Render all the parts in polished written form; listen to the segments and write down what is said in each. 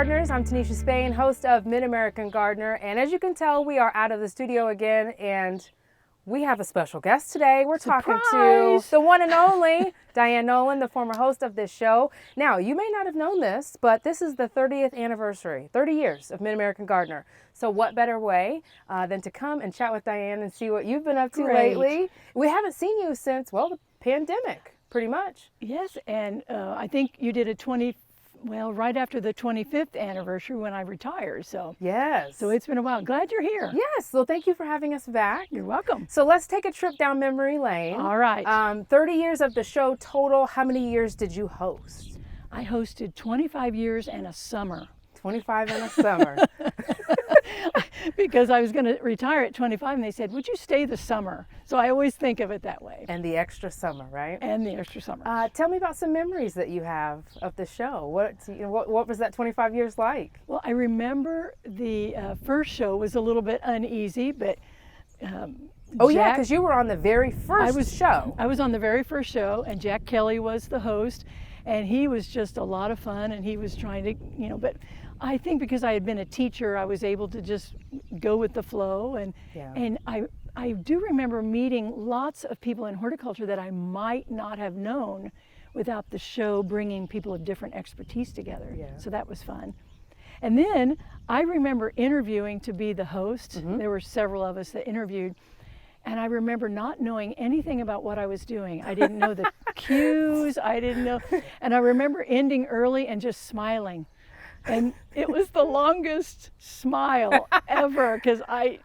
Gardeners. I'm Tinisha Spain, host of MidAmerican Gardener. And as you can tell, we are out of the studio again, and we have a special guest today. We're talking to the one and only Dianne Noland, the former host of this show. Now, you may not have known this, but this is the 30th anniversary, 30 years of MidAmerican Gardener. So what better way than to come and chat with Dianne and see what you've been up to lately. We haven't seen you since, well, the pandemic, pretty much. Yes, and I think you did right after the 25th anniversary when I retired. So yes. So it's been a while. Glad you're here. Yes. Well, thank you for having us back. You're welcome. So let's take a trip down memory lane. All right. 30 years of the show total. How many years did you host? I hosted 25 years and a summer. 25 and a summer. Because I was going to retire at 25, and they said, would you stay the summer? So I always think of it that way. And the extra summer, right? And the extra summer. Tell me about some memories that you have of the show. What was that 25 years like? Well, I remember the first show was a little bit uneasy, but yeah, because you were on the very first show. I was on the very first show, and Jack Kelly was the host, and he was just a lot of fun, and he was trying to, but I think because I had been a teacher, I was able to just go with the flow, and I do remember meeting lots of people in horticulture that I might not have known without the show bringing people of different expertise together. Yeah. So that was fun. And then I remember interviewing to be the host. Mm-hmm. There were several of us that interviewed, and I remember not knowing anything about what I was doing. I didn't know the cues, I didn't know, and I remember ending early and just smiling. And it was the longest smile ever because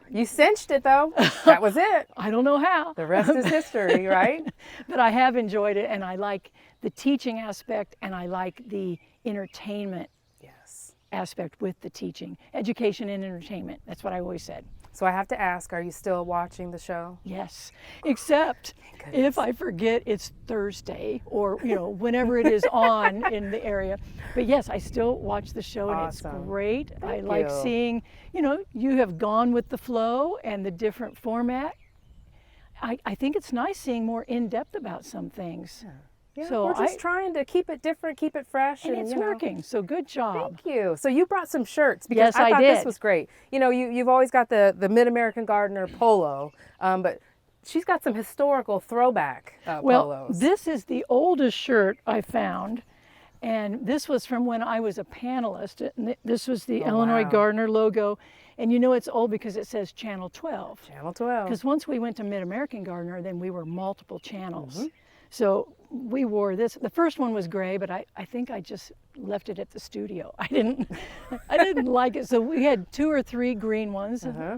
You cinched it though. That was it. I don't know how. The rest is history, right? But I have enjoyed it, and I like the teaching aspect, and I like the entertainment aspect with the teaching. Education and entertainment. That's what I always said. So I have to ask, are you still watching the show? Yes, except if I forget it's Thursday or, whenever it is on in the area. But yes, I still watch the show, and it's great. I like seeing, you have gone with the flow and the different format. I think it's nice seeing more in-depth about some things. Yeah. Yeah, so we're just trying to keep it different, keep it fresh. And it's working, so good job. Thank you. So you brought some shirts because I thought this was great. You've always got the MidAmerican Gardener polo, but she's got some historical throwback polos. Well, this is the oldest shirt I found, and this was from when I was a panelist. This was the Illinois Gardener logo, and it's old because it says Channel 12. Channel 12. Because once we went to MidAmerican Gardener, then we were multiple channels. Mm-hmm. So we wore this. The first one was gray, but I think I just left it at the studio. I didn't like it. So we had 2 or 3 green ones. Uh-huh.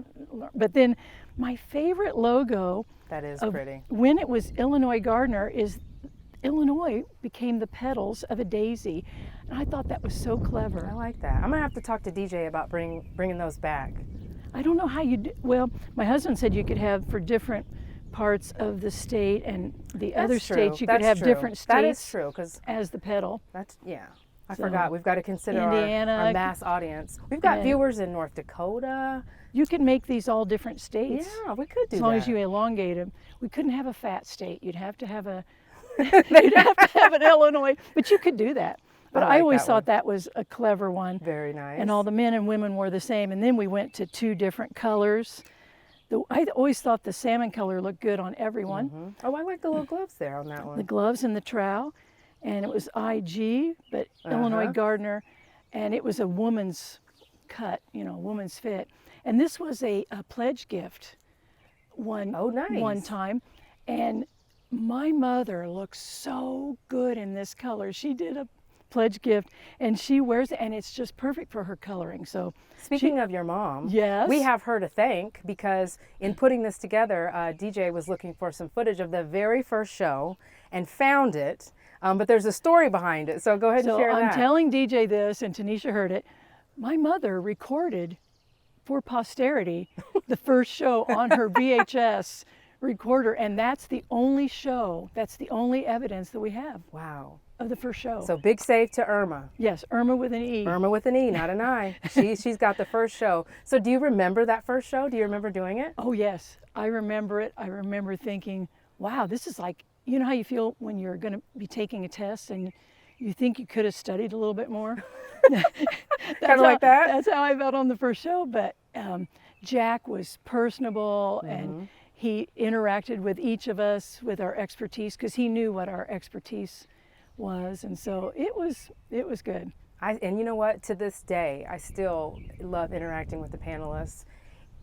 But then my favorite logo that is pretty. When it was Illinois Gardener is Illinois became the petals of a daisy. And I thought that was so clever. I like that. I'm going to have to talk to DJ about bringing those back. I don't know how you do. Well, my husband said you could have for different parts of the state, and the other states you could have different states. That is true, because as the petal. I forgot. We've got to consider Indiana, our mass audience. We've got viewers in North Dakota. You can make these all different states. Yeah, we could do that. As long as you elongate them. We couldn't have a fat state. You'd have to have an Illinois, but you could do that. But I always thought that was a clever one. Very nice. And all the men and women wore the same, and then we went to 2 different colors. I always thought the salmon color looked good on everyone. Mm-hmm. Oh, I like the little gloves there on that one. The gloves and the trowel. And it was IG, but Illinois Gardener. And it was a woman's cut, woman's fit. And this was a pledge gift one time. And my mother looks so good in this color. She did a pledge gift, and she wears it, and it's just perfect for her coloring. So speaking of your mom, yes, we have her to thank, because in putting this together, DJ was looking for some footage of the very first show and found it, but there's a story behind it, so go ahead and share that. I'm telling DJ this, and Tanisha heard it. My mother recorded for posterity the first show on her VHS recorder, and that's the only evidence that we have. Wow. Of the first show. So big save to Irma. Yes, Irma with an E. Irma with an E, not an I. She's got the first show. So do you remember that first show? Do you remember doing it? Oh yes, I remember it. I remember thinking, wow, this is like, how you feel when you're going to be taking a test and you think you could have studied a little bit more. Kind of like that? That's how I felt on the first show. But Jack was personable, and he interacted with each of us with our expertise, because he knew what our expertise was, and so it was good. And you know what? To this day, I still love interacting with the panelists.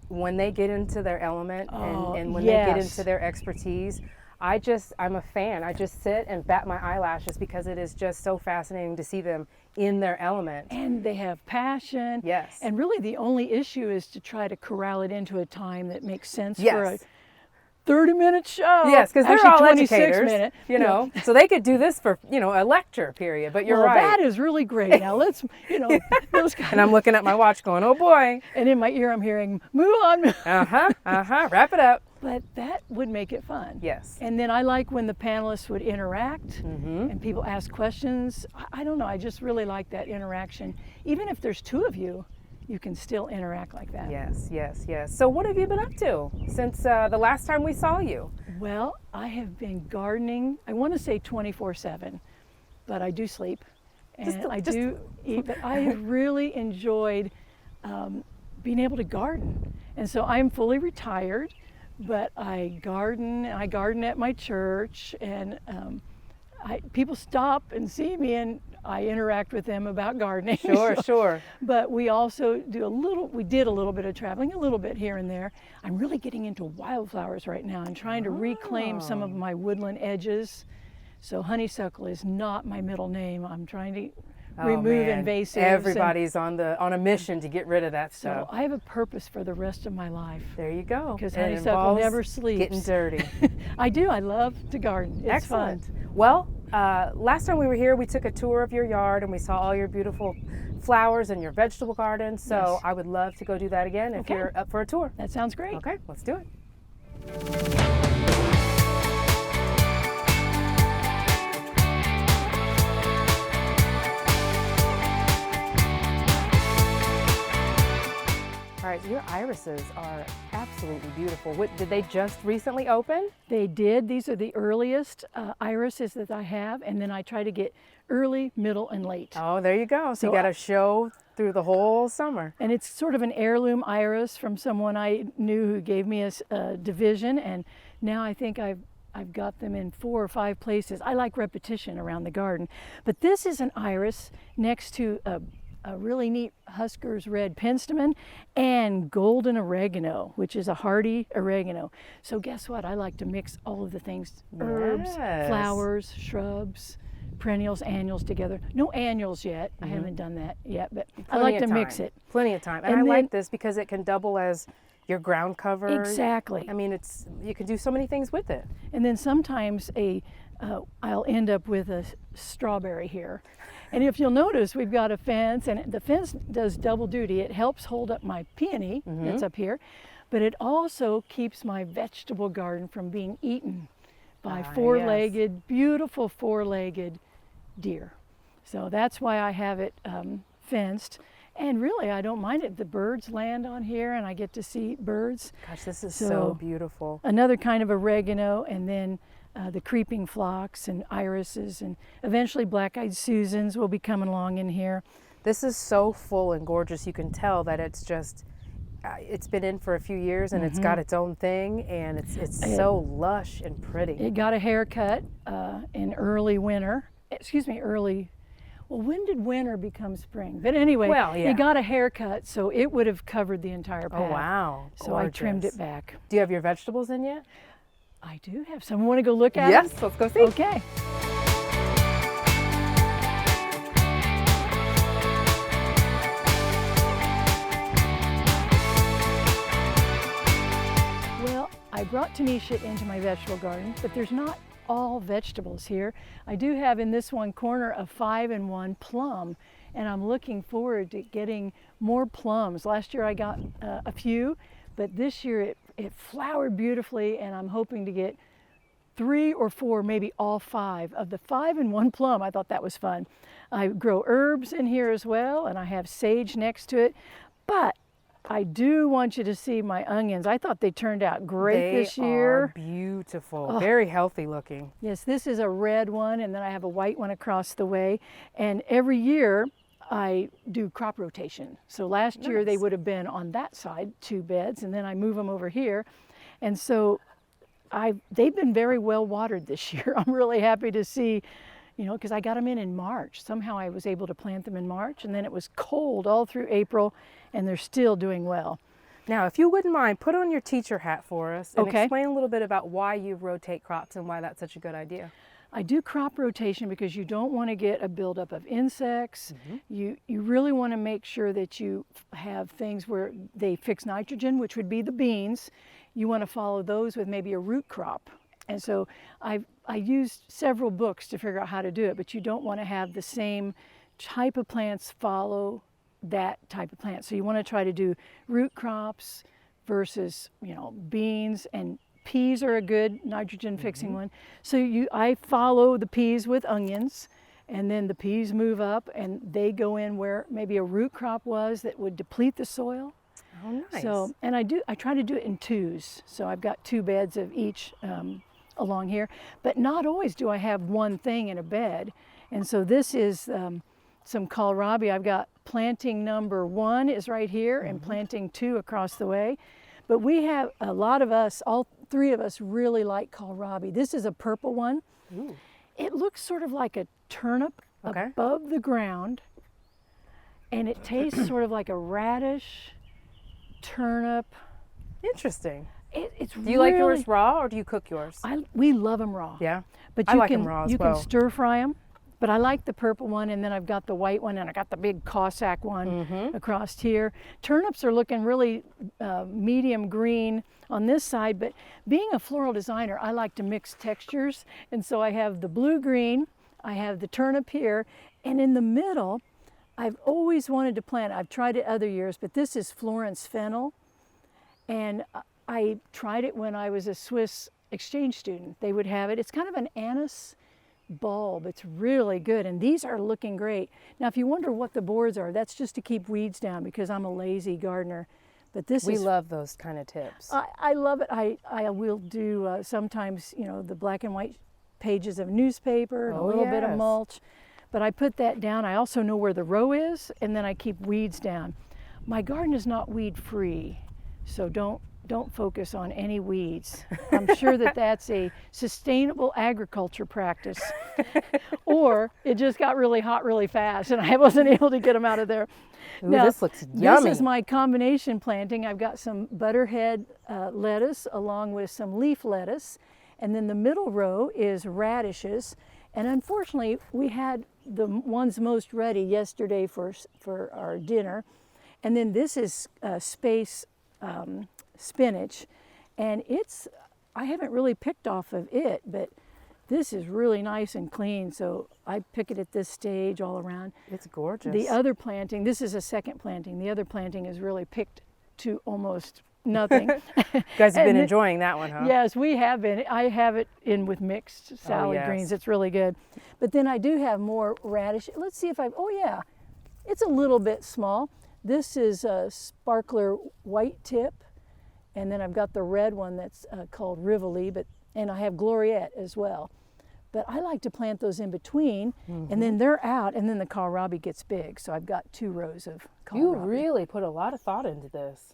When they get into their element and when they get into their expertise, I'm a fan. I just sit and bat my eyelashes because it is just so fascinating to see them in their element. And they have passion. Yes. And really the only issue is to try to corral it into a time that makes sense for a 30-minute show. Yes, because they're all educators, minute, you know, so they could do this for, a lecture period, but you're right. That is really great. Now let's, those guys. And I'm looking at my watch going, oh boy. And in my ear I'm hearing, move on. Wrap it up. But that would make it fun. Yes. And then I like when the panelists would interact and people ask questions. I don't know, I just really like that interaction. Even if there's two of you, you can still interact like that. Yes. So what have you been up to since the last time we saw you? Well, I have been gardening, I want to say 24/7, but I do sleep and I do eat, but I have really enjoyed being able to garden. And so I'm fully retired, but I garden at my church, and people stop and see me, and I interact with them about gardening. Sure. But we also did a little bit of traveling, a little bit here and there. I'm really getting into wildflowers right now and trying to reclaim some of my woodland edges. So honeysuckle is not my middle name. I'm trying to remove invasives. Everybody's on a mission to get rid of that stuff. So I have a purpose for the rest of my life. There you go. Because honeysuckle never sleeps. Getting dirty. I do. I love to garden. It's Excellent. fun. Well, last time we were here, we took a tour of your yard and we saw all your beautiful flowers and your vegetable garden. So Yes. I would love to go do that again if you're up for a tour. That sounds great. Okay, let's do it. All right, your irises are absolutely beautiful. Did they just recently open? They did. These are the earliest irises that I have, and then I try to get early, middle, and late. Oh, there you go. So you got a show through the whole summer. And it's sort of an heirloom iris from someone I knew who gave me a division, and now I think I've got them in 4 or 5 places. I like repetition around the garden. But this is an iris next to a really neat Husker's red penstemon and golden oregano, which is a hardy oregano. So guess what? I like to mix all of the things, herbs, flowers, shrubs, perennials, annuals together. No annuals yet. I haven't done that yet, but I like to mix it. Plenty of time. And I like this because it can double as your ground cover. Exactly. I mean, you can do so many things with it. And then sometimes I'll end up with a strawberry here. And if you'll notice, we've got a fence, and the fence does double duty. It helps hold up my peony that's up here, but it also keeps my vegetable garden from being eaten by beautiful four-legged deer. So that's why I have it fenced. And really, I don't mind it. The birds land on here, and I get to see birds. Gosh, this is so beautiful. Another kind of oregano, and then the creeping phlox and irises, and eventually black-eyed Susans will be coming along in here. This is so full and gorgeous. You can tell that it's just, it's been in for a few years, and it's got its own thing, and it's so lush and pretty. It got a haircut in early winter. Well, when did winter become spring? But anyway, it got a haircut, so it would have covered the entire path. Oh, wow. So I trimmed it back. Do you have your vegetables in yet? I do have some. Want to go look at them? Yes, let's go see. Okay. Well, I brought Tinisha into my vegetable garden, but there's not all vegetables here. I do have in this one corner a 5-in-1 plum, and I'm looking forward to getting more plums. Last year I got a few, but this year it flowered beautifully, and I'm hoping to get 3 or 4, maybe all 5 of the 5-in-1 plum. I thought that was fun. I grow herbs in here as well, and I have sage next to it, but I do want you to see my onions. I thought they turned out great this year. They are beautiful, very healthy looking. Yes, this is a red one, and then I have a white one across the way. And every year I do crop rotation. So last year they would have been on that side, 2 beds, and then I move them over here. And so they've been very well watered this year. I'm really happy to see, you know, because I got them in March. Somehow I was able to plant them in March, and then it was cold all through April, and they're still doing well. Now, if you wouldn't mind, put on your teacher hat for us and explain a little bit about why you rotate crops and why that's such a good idea. I do crop rotation because you don't want to get a buildup of insects. You really want to make sure that you have things where they fix nitrogen, which would be the beans. You want to follow those with maybe a root crop. And so I used several books to figure out how to do it, but you don't want to have the same type of plants follow that type of plant. So you want to try to do root crops versus, you know, beans, and peas are a good nitrogen fixing one. So I follow the peas with onions, and then the peas move up and they go in where maybe a root crop was that would deplete the soil. Oh, nice. So, and I try to do it in 2s. So I've got 2 beds of each along here, but not always do I have one thing in a bed. And so this is some kohlrabi. I've got planting number 1 is right here and planting 2 across the way. But we have a lot of us, all 3 of us really like kohlrabi. This is a purple one. Ooh. It looks sort of like a turnip above the ground, and it tastes sort of like a radish turnip. Interesting. It's Do you like yours raw, or do you cook yours? We love them raw. Yeah, but I like them raw as well. You can stir fry them. But I like the purple one, and then I've got the white one, and I got the big Cossack one across here. Turnips are looking really medium green on this side, but being a floral designer, I like to mix textures. And so I have the blue-green, I have the turnip here, and in the middle, I've always wanted to plant, I've tried it other years, but this is Florence fennel. And I tried it when I was a Swiss exchange student. They would have it. It's kind of an anise bulb. It's really good, and these are looking great. Now, if you wonder what the boards are, that's just to keep weeds down because I'm a lazy gardener. But we love those kind of tips. I love it. I will do sometimes, you know, the black and white pages of newspaper and a little bit of mulch. But I put that down. I also know where the row is, and then I keep weeds down. My garden is not weed free, so don't focus on any weeds. I'm sure that that's a sustainable agriculture practice. Or it just got really hot really fast and I wasn't able to get them out of there. Ooh, now, this looks yummy. This is my combination planting. I've got some butterhead lettuce along with some leaf lettuce. And then the middle row is radishes. And unfortunately, we had the ones most ready yesterday for our dinner. And then this is space spinach, and I haven't really picked off of it, but this is really nice and clean, so I pick it at this stage all around. It's gorgeous. The other planting, this is a second planting, the other planting is really picked to almost nothing. You guys have been enjoying that one, huh? Yes, we have been. I have it in with mixed salad greens. It's really good. But then I do have more radish. Let's see if it's a little bit small. This is a sparkler white tip. And then I've got the red one that's called Rivoli, and I have Gloriette as well. But I like to plant those in between, and then they're out, and then the kohlrabi gets big. So I've got 2 rows of kohlrabi. You really put a lot of thought into this.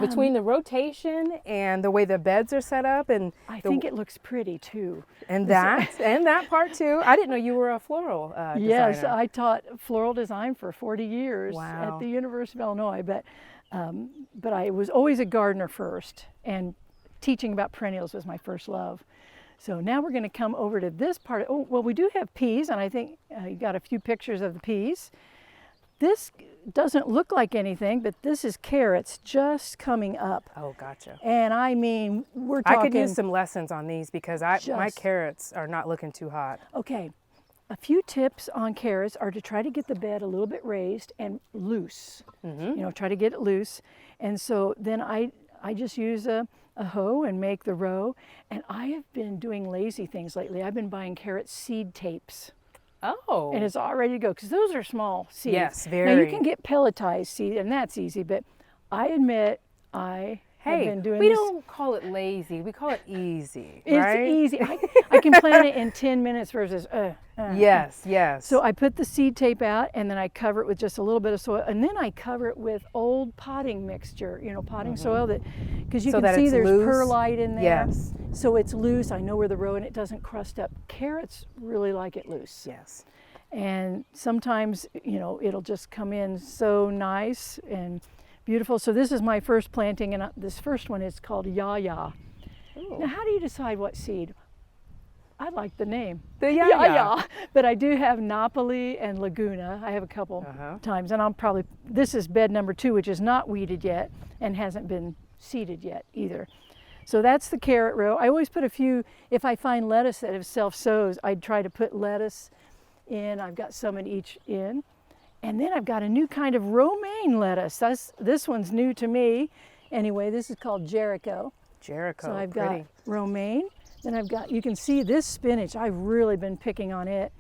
Between the rotation and the way the beds are set up, and I think it looks pretty too. And that part too. I didn't know you were a floral designer. Yes, I taught floral design for 40 years at the University of Illinois, but I was always a gardener first, and teaching about perennials was my first love. So now we're going to come over to this part. Oh, well, we do have peas, and I think you got a few pictures of the peas. This doesn't look like anything, but this is carrots just coming up. Oh, gotcha. And I mean, we're talking... I could use some lessons on these because my carrots are not looking too hot. Okay. A few tips on carrots are to try to get the bed a little bit raised and loose. You know, try to get it loose. And so then I just use a hoe and make the row. And I have been doing lazy things lately. I've been buying carrot seed tapes. Oh. And it's all ready to go because those are small seeds. Yes, very. Now you can get pelletized seed, and that's easy, but I admit I have Hey, been doing we this. don't call it lazy. We call it easy, It's right? easy. I can plant it in 10 minutes versus Yes, yes. So I put the seed tape out and then I cover it with just a little bit of soil, and then I cover it with old potting mixture, potting soil, that because you So can that see it's there's loose? perlite in there. Yes. So it's loose. I know where the row, and it doesn't crust up. Carrots really like it loose. Yes. And sometimes, it'll just come in so nice and beautiful. So this is my first planting, and this first one is called Yaya. Ooh. Now, how do you decide what seed? I like the name. The Yaya. But I do have Napoli and Laguna. I have a couple times, and this is bed number 2, which is not weeded yet and hasn't been seeded yet either. So that's the carrot row. I always put a few, if I find lettuce that have self-sows, I'd try to put lettuce in. I've got some in each in. And then I've got a new kind of romaine lettuce. This one's new to me. Anyway, this is called Jericho. Jericho, So I've pretty. got romaine. Then I've got, you can see this spinach, I've really been picking on it.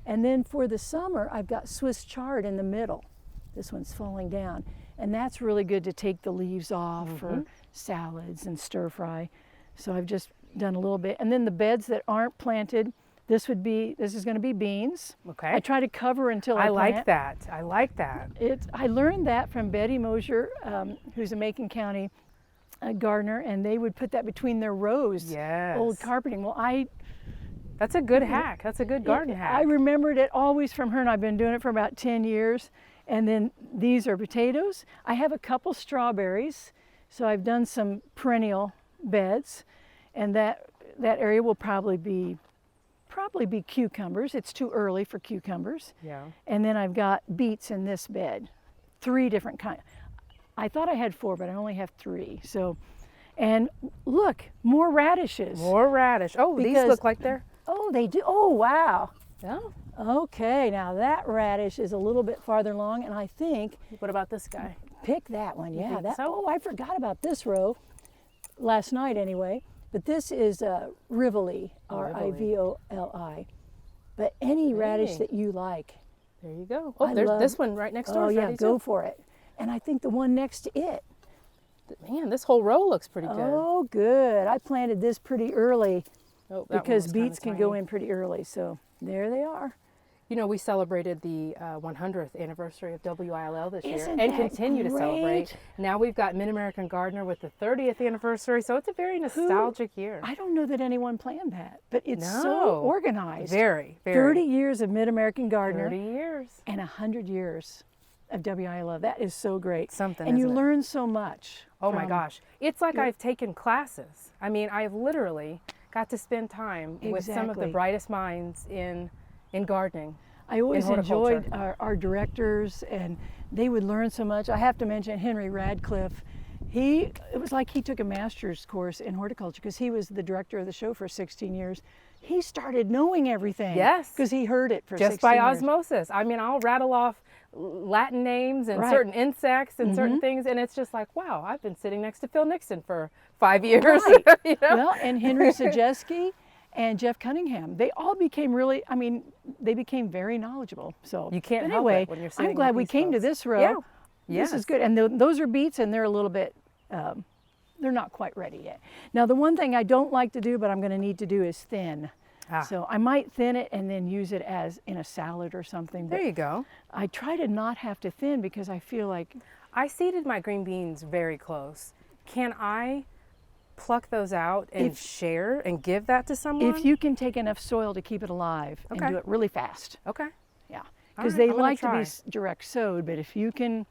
And then for the summer, I've got Swiss chard in the middle. This one's falling down. And that's really good to take the leaves off for salads and stir fry. So I've just done a little bit. And then the beds that aren't planted, this is going to be beans. Okay. I try to cover until I plant. like that. I like that. I learned that from Betty Mosier, who's a Macon County gardener, and they would put that between their rows. Yes. Old carpeting. Well, That's a good hack. That's a good garden hack. I remembered it always from her, and I've been doing it for about 10 years. And then these are potatoes. I have a couple strawberries, so I've done some perennial beds, and that area will probably be cucumbers. It's too early for cucumbers. Yeah. And then I've got beets in this bed, 3 different kinds. I thought I had 4, but I only have 3. So, and look, more radishes. More radish. Oh, these look like they're. Oh, they do. Oh, wow. Oh. Okay, now that radish is a little bit farther along, and I think. What about this guy? Pick that one, yeah. think so? Oh, I forgot about this row last night anyway. But this is Rivoli, Rivoli. But any radish that you like. There you go. Oh, there's this one right next door. Oh, yeah, go for it. And I think the one next to it. Man, this whole row looks pretty good. Oh, good. I planted this pretty early because beets can go in. in pretty early. So there they are. You know, we celebrated the 100th anniversary of WILL this year Isn't and that continue to celebrate. great? Now we've got MidAmerican Gardener with the 30th anniversary, so it's a very nostalgic year. I don't know that anyone planned that, but it's so No. organized. Very, very. 30 years of MidAmerican Gardener 30 years. and 100 years of WILL. That is so great. Something, and you isn't it? learn so much. Oh my from- gosh. It's like I've taken classes. I mean, I've literally got to spend time with some of the Exactly. brightest minds in gardening. I always horticulture. enjoyed our directors, and they would learn so much. I have to mention Henry Radcliffe. It was like he took a master's course in horticulture because he was the director of the show for 16 years. He started knowing everything. Yes. Because he heard it for Just 16 by years. osmosis. I mean, I'll rattle off Latin names and Right. certain insects and certain things, and it's just like, wow, I've been sitting next to Phil Nixon for 5 years. Right. You know? Well, and Henry Sajeski and Jeff Cunningham, they all became they became very knowledgeable. So You can't but help anyway, it when you're sitting I'm glad with we these came to folks. this row. Yeah. This Yes. is good. And those are beets, and they're a little bit, they're not quite ready yet. Now, the one thing I don't like to do, but I'm going to need to do, is thin. Ah. So I might thin it and then use it as in a salad or something. There But you go. I try to not have to thin because I feel like I seeded my green beans very close. Can I pluck those out and share and give that to someone? if you can take enough soil to keep it alive and Okay. do it really fast. Okay. Yeah, All because right, they I'm gonna like to be try. direct sowed, but if you can,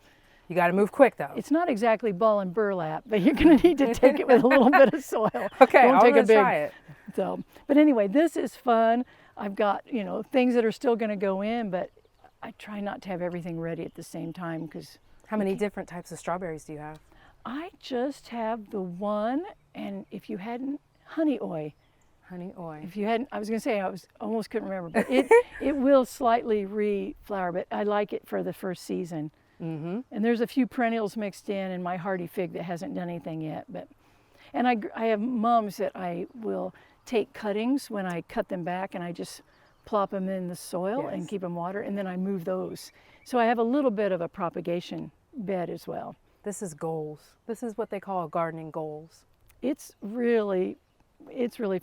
You got to move quick though. it's not exactly ball and burlap, but you're going to need to take it with a little bit of soil. Okay, Don't I'm take gonna a big. try it. So, but anyway, this is fun. I've got things that are still going to go in, but I try not to have everything ready at the same time because How many different types of strawberries do you have? I just have the one. And if you hadn't, honey oil. Honey oil. If you hadn't, I was going to say almost couldn't remember, but it will slightly reflower, but I like it for the first season. Mm-hmm. And there's a few perennials mixed in, and my hardy fig that hasn't done anything yet. And I have mums that I will take cuttings when I cut them back, and I just plop them in the soil and Yes. keep them watered, and then I move those. So I have a little bit of a propagation bed as well. This is goals. This is what they call gardening goals. It's really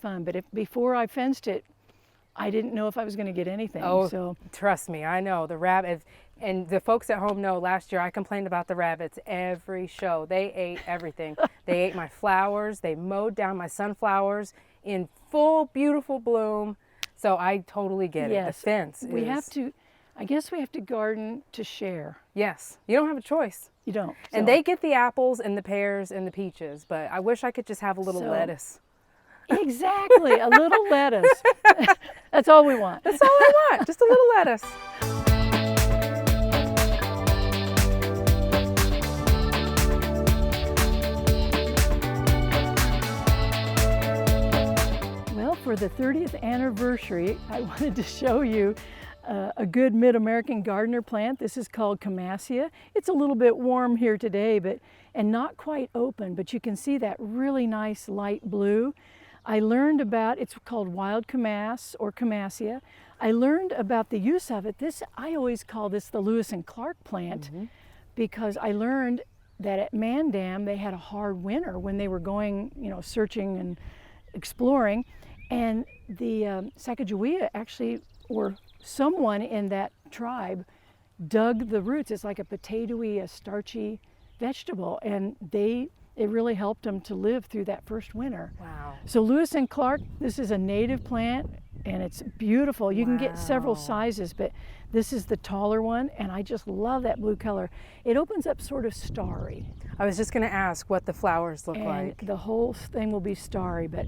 fun. But before I fenced it, I didn't know if I was going to get anything. Oh, so trust me, I know the rabbits. And the folks at home know last year I complained about the rabbits every show. They ate everything. They ate my flowers. They mowed down my sunflowers in full, beautiful bloom. So I totally get it. The fence is... I guess we have to garden to share. Yes. You don't have a choice. You don't. So. And they get the apples and the pears and the peaches, but I wish I could just have a little lettuce. Exactly, a little lettuce. That's all we want. That's all I want, just a little lettuce. Well, for the 30th anniversary, I wanted to show you a good Mid-American Gardener plant. This is called Camassia. It's a little bit warm here today, and not quite open, but you can see that really nice light blue. I learned about, it's called wild camass or Camassia. I learned about the use of it. I always call this the Lewis and Clark plant because I learned that at Mandam they had a hard winter when they were going, searching and exploring. And the Sacagawea actually, or someone in that tribe, dug the roots. It's like a potatoey, a starchy vegetable, and it really helped them to live through that first winter. Wow. So Lewis and Clark, this is a native plant, and it's beautiful. You can get several sizes, but this is the taller one, and I just love that blue color. It opens up sort of starry. I was just going to ask what the flowers look like. The whole thing will be starry, but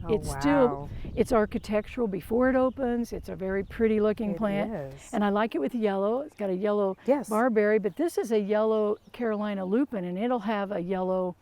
it's architectural before it opens. It's a very pretty looking plant. Is. And I like it with yellow. It's got a yellow barberry, but this is a yellow Carolina lupin, and it'll have a yellow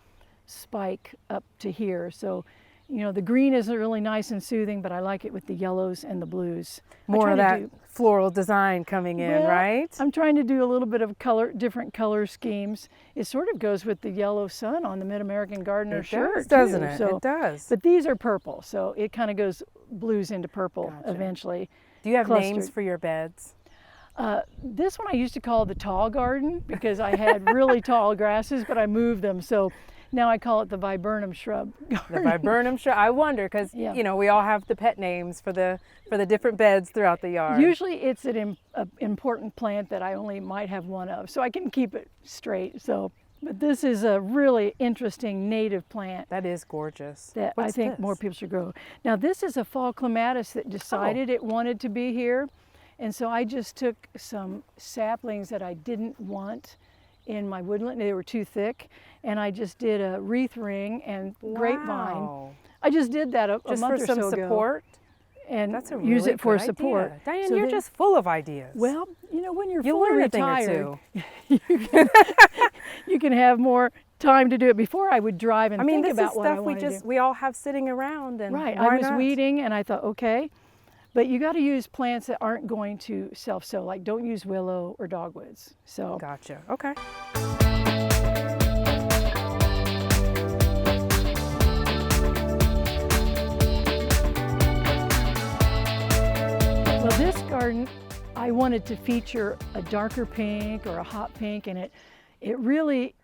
spike up to here. So, the green isn't really nice and soothing, but I like it with the yellows and the blues. More of that floral design coming in, right? I'm trying to do a little bit of different color schemes. It sort of goes with the yellow sun on the Mid-American Gardener shirt, doesn't it? So, it does. But these are purple, so it kind of goes blues into purple eventually. Do you have names for your beds? This one I used to call the tall garden because I had really tall grasses, but I moved them. So now I call it the viburnum shrub garden. The viburnum shrub. I wonder because we all have the pet names for the different beds throughout the yard. Usually it's an important plant that I only might have one of, so I can keep it straight. But this is a really interesting native plant. That is gorgeous. That I think more people should grow. Now this is a fall clematis that decided it wanted to be here, and so I just took some saplings that I didn't want in my woodland. They were too thick, and I just did a wreath ring and grapevine. I just did that a month or so ago. Just for some support? And that's a really use it for good support. Idea. Diane, you're just full of ideas. Well, when you're You'll fully learn retired, you can have more time to do it. Before I would drive and think about what I want to do. We all have sitting around. And right, I was weeding, and I thought, okay. But you got to use plants that aren't going to self-sow, like don't use willow or dogwoods. So gotcha. Okay. Well, this garden, I wanted to feature a darker pink or a hot pink, and it really,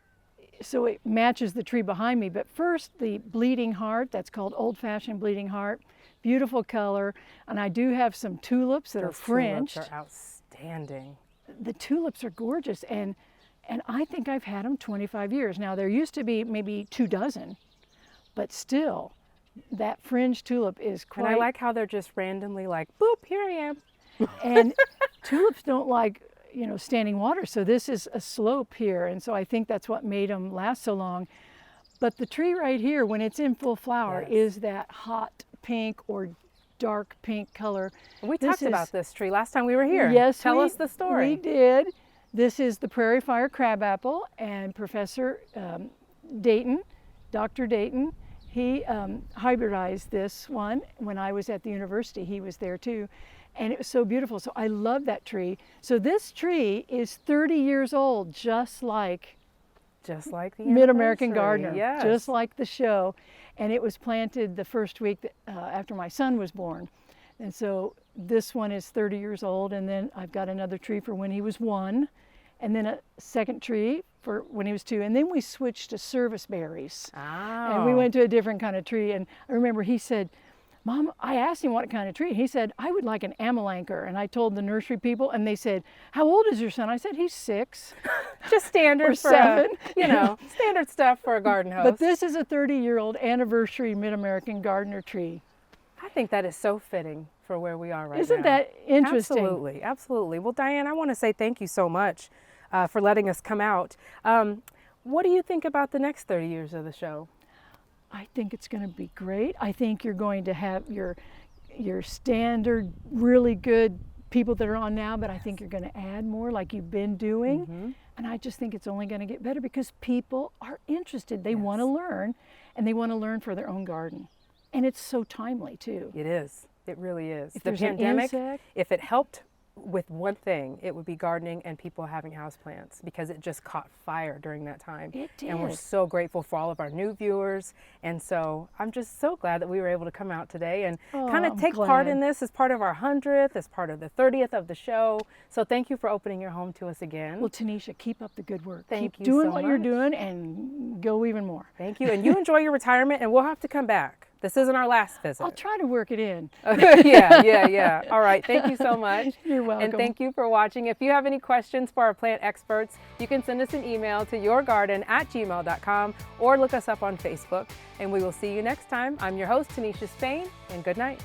so it matches the tree behind me. But first, the bleeding heart, that's called old-fashioned bleeding heart. Beautiful color, and I do have some tulips that are fringed. Tulips are outstanding. The tulips are gorgeous, and I think I've had them 25 years. Now there used to be maybe 2 dozen, but still, that fringed tulip is quite. And I like how they're just randomly like, boop, here I am. And tulips don't like standing water, so this is a slope here, and so I think that's what made them last so long. But the tree right here, when it's in full flower, is that hot pink or dark pink color. We talked about this tree last time we were here. Yes, Tell us the story. We did. This is the prairie fire crabapple, and Professor Dayton, Dr. Dayton, he hybridized this one when I was at the university. He was there too, and it was so beautiful. So I love that tree. So this tree is 30 years old, just like the Mid-American Gardener, yes. Just like the show. And it was planted the first week after my son was born. And so this one is 30 years old, and then I've got another tree for when he was 1, and then a second tree for when he was 2. And then we switched to service berries. Oh. And we went to a different kind of tree. And I remember he said, Mom, I asked him what kind of tree. He said, I would like an Amelanker. And I told the nursery people, and they said, how old is your son? I said, he's 6. Just standard or for 7. Standard stuff for a garden host. But this is a 30-year-old anniversary Mid-American Gardener tree. I think that is so fitting for where we are right now. Isn't that interesting? Absolutely, absolutely. Well, Dianne, I want to say thank you so much for letting us come out. What do you think about the next 30 years of the show? I think it's going to be great. I think you're going to have your standard, really good people that are on now, but I think you're going to add more like you've been doing. Mm-hmm. And I just think it's only going to get better because people are interested. They want to learn, and they want to learn for their own garden. And it's so timely, too. It is. It really is. If The there's an pandemic, insect- if it helped with one thing, it would be gardening and people having houseplants, because it just caught fire during that time. It did. And we're so grateful for all of our new viewers. And so I'm just so glad that we were able to come out today and kind of I'm take part in glad. this as part of our 100th, as part of the 30th of the show. So thank you for opening your home to us again. Well, Tinisha, keep up the good work. Thank keep you doing so what you're much. doing and go even more. Thank you. And you enjoy your retirement, and we'll have to come back. This isn't our last visit. I'll try to work it in. Yeah. All right. Thank you so much. You're welcome. And thank you for watching. If you have any questions for our plant experts, you can send us an email to yourgarden@gmail.com or look us up on Facebook. And we will see you next time. I'm your host, Tinisha Spain, and good night.